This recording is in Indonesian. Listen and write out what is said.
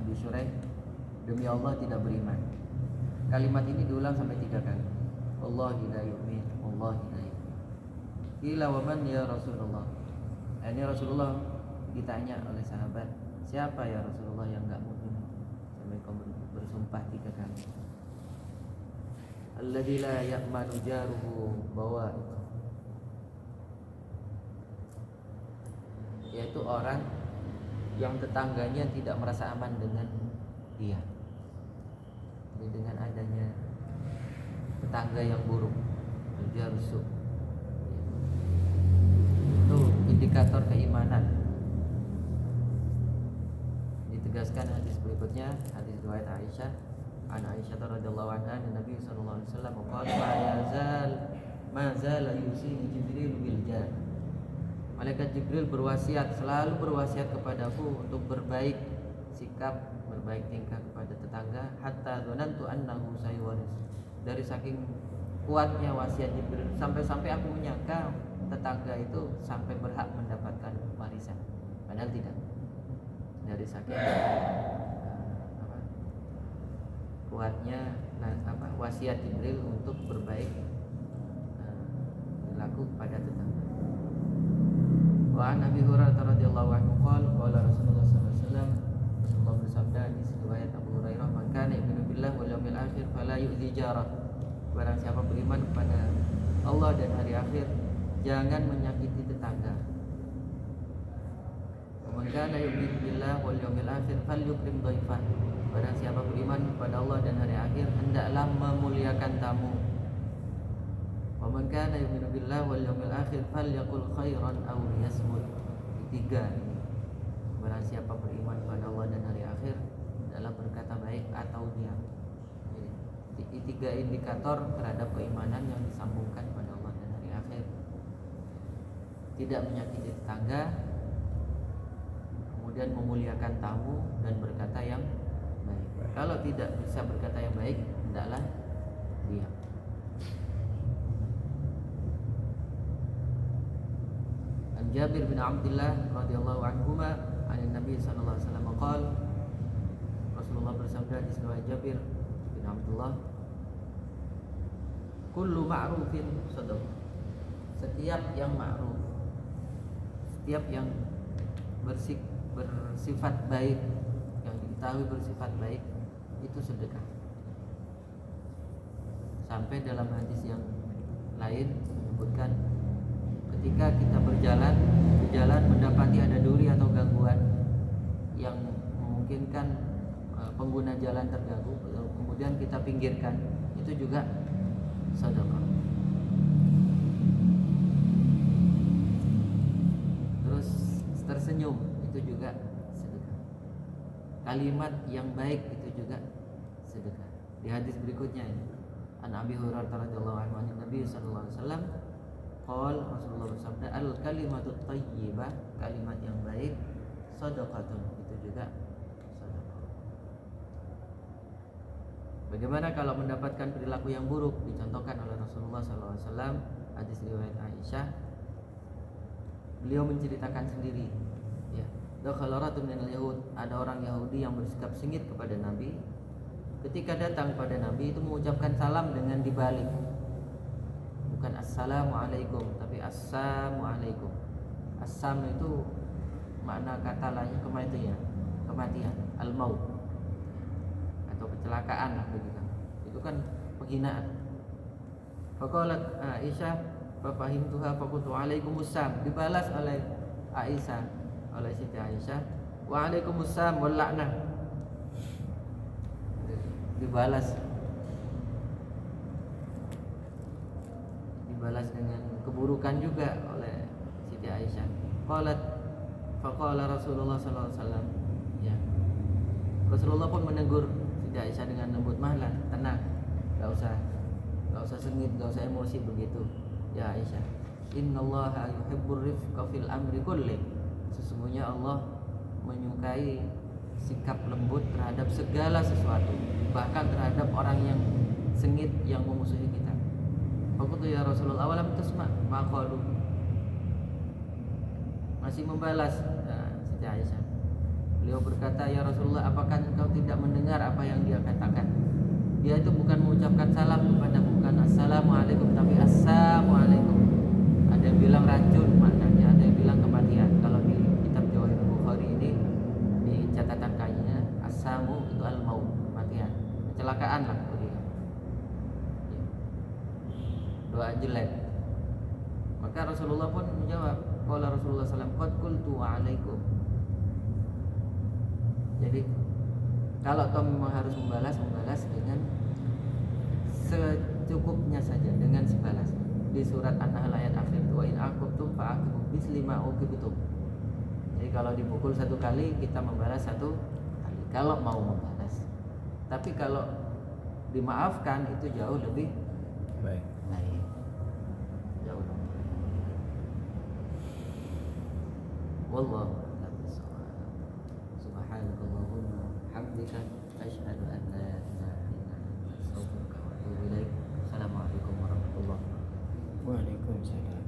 Abi Shuraih, demi Allah tidak beriman. Kalimat ini diulang sampai 3 kali. Wallahi la yu'min, wallahi la yu'min. Qila wa man ya Rasulullah. Ini Rasulullah ditanya oleh sahabat, siapa ya Rasulullah yang enggak mukmin? Sampai kau bersumpah 3 kali. Alladzi la ya'manu jaruhu bawa'iq, yaitu orang yang tetangganya tidak merasa aman dengan dia. Jadi dengan adanya tetangga yang buruk, al-jarsu, itu indikator keimanan. Ditegaskan hadis berikutnya, hadis riwayat Aisyah, an Aisyah radhiyallahu anha, Nabi sallallahu alaihi wasallam qala ma zala yusini Jibril bil jar. Malaikat Jibril berwasiat, selalu berwasiat kepadaku untuk berbaik sikap, berbaik tingkah kepada tetangga, hatta dzanantu annahu sayuwaris. Dari saking kuatnya wasiat Jibril, sampai-sampai aku menyangka tetangga itu sampai berhak mendapatkan warisan, padahal tidak. Dari saking kuatnya wasiat Jibril untuk berbaik perilaku kepada tetangga. Wa an Abi Hurairah radhiyallahu anhu qala Rasulullah sallallahu alaihi wasallam, Rasulullah bersabda di riwayat Abu Hurairah, "Man kana yu'minu billahi wal yawmil akhir fala yu'dhi jarah." Barang siapa beriman kepada Allah dan hari akhir, jangan menyakiti tetangga. "Man kana yu'minu billahi wal yawmil akhir falyukrim dhaifah." Barang siapa beriman kepada Allah dan hari akhir, hendaklah memuliakan tamu. Wa man kana yu'minu billahi wal yawmil akhir falyaqul khairan aw liyasmut. Ketiga, barang siapa beriman kepada Allah dan hari akhir, adalah berkata baik atau diam. Jadi, 3 indikator terhadap keimanan yang disambungkan pada Allah dan hari akhir. Tidak menyakiti tetangga, kemudian memuliakan tamu dan berkata yang baik. Kalau tidak bisa berkata yang baik, hendaklah diam. Jabir bin Abdullah radhiyallahu anhuma, an Nabi sallallahu alaihi wasallam qala, Rasulullah bersabda di riwayat Jabir bin Abdullah, kullu ma'rufin sadaqah. Setiap yang ma'ruf, setiap yang bersifat baik, yang diketahui bersifat baik, itu sedekah. Sampai dalam hadis yang lain menyebutkan, ketika kita berjalan mendapati ada duri atau gangguan yang memungkinkan pengguna jalan terganggu, kemudian kita pinggirkan, itu juga sedekah. Terus tersenyum, itu juga sedekah. Kalimat yang baik itu juga sedekah. Di hadis berikutnya ini, an Abi Hurairah radhiyallahu anhu, Nabi sallallahu alaihi wasallam qala, Rasulullah bersabda, al kalimatut thayyibah, kalimat yang baik, shadaqatun, itu juga sedekah. Bagaimana kalau mendapatkan perilaku yang buruk? Dicontohkan oleh Rasulullah SAW, hadis riwayat Aisyah. Beliau menceritakan sendiri, ya, dakhala rajulun minal yahud, ada orang Yahudi yang bersikap sengit kepada Nabi. Ketika datang kepada Nabi, itu mengucapkan salam dengan dibalik, bukan assalamualaikum, tapi assalamualaikum. Assam itu makna kata lainnya kematian, al-maut, atau kecelakaan lah begitu. Itu kan penghinaan. Faqalat Aisyah fa fahimtuha faqultu alaikumussalam. Dibalas oleh Aisyah, oleh Siti Aisyah, wa alaikumussalam wal la'nah. Dibalas dengan keburukan juga oleh Siti Aisyah. Faqala Rasulullah sallallahu alaihi wasallam, ya. Rasulullah pun menegur Siti Aisyah dengan lembut, mahlah, tenang, enggak usah sengit, enggak usah emosi begitu. Ya Aisyah, innallaha yuhibbur rifqa fil amri kulli. Sesungguhnya Allah menyukai sikap lembut terhadap segala sesuatu, bahkan terhadap orang yang sengit, yang memusuhi kita. Faqultu ya Rasulullah awalam tasma ma qalu. Masih membalas Siti Aisyah, Beliau berkata, ya Rasulullah, apakah engkau tidak mendengar apa yang dia katakan? Dia itu bukan mengucapkan salam kepada, bukan assalamualaikum, tapi assalamualaikum. Ada yang bilang racun maknanya, ada yang bilang kematian. Kalau di kitab Jawahir Bukhari ini di catatan kakinya, asamu itu al-maut, kematian, kecelakaan lah dia. Doa jelek. Maka Rasulullah pun menjawab, qala Rasulullah SAW, qad qultu alaikum. Jadi kalau toh memang harus membalas dengan secukupnya saja, dengan sebalas. Di surat An-Nahl ayat akhir, wa in aqabtum fa'aqibu misli ma uqibtum. Jadi kalau dipukul satu kali, kita membalas satu kali kalau mau membalas. Tapi kalau dimaafkan itu jauh lebih baik. Jauh lebih baik. Wallahu a'lam bishawab. Subhanakallahumma hamdika asyhadu an la ilaha illa anta astaghfiruka wa atubu ilaik. Assalamualaikum warahmatullahi wabarakatuh. Waalaikumsalam.